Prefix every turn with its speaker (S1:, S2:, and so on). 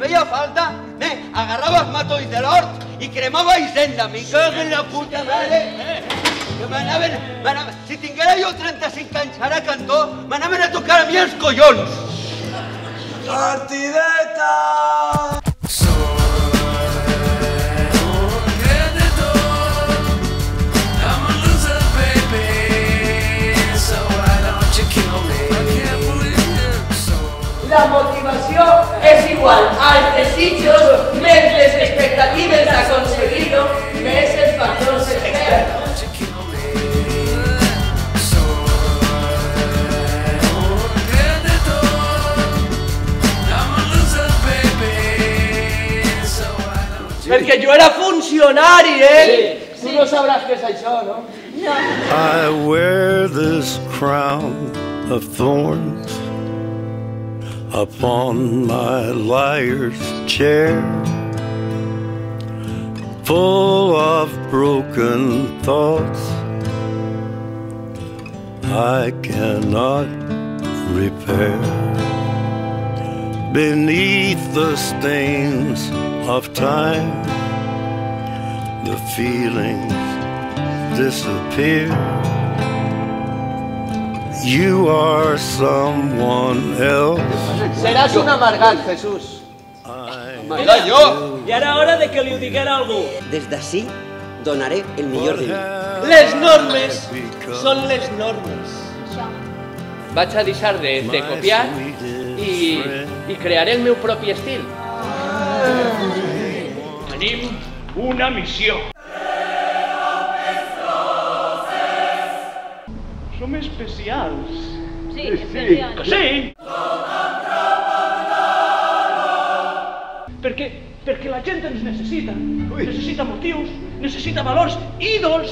S1: feia falta, agarrava els matolls de l'hort i cremava Hisenda. Me cago en la puta mare. Que m'anaven... Si tinguera jo 35 anys ara cantor, m'anaven a tocar a mi els collons.
S2: Partideta!
S3: La motivació és igual als desitjos, més les expectatives d'aconseguir-ho, més els factors externs. Perquè jo era funcionari,
S4: Sí.
S3: Tu no sabràs què és això, no?
S4: No. I wear this crown of thorns upon my liar's chair, full of broken thoughts I cannot repair. Beneath the stains of time, the feelings disappear. You are someone else.
S3: Seràs un amargat, Jesús.
S1: Era jo!
S5: Ja era hora de que li ho diguera algú.
S6: Des d'ací donaré el millor de mi.
S3: Les normes són les normes.
S5: Vaig a deixar de copiar i crearé el meu propi estil. Tenim una missió. Som especials.
S7: Sí, especials.
S5: Que sí! Perquè la gent ens necessita. Necessita motius, necessita valors, ídols.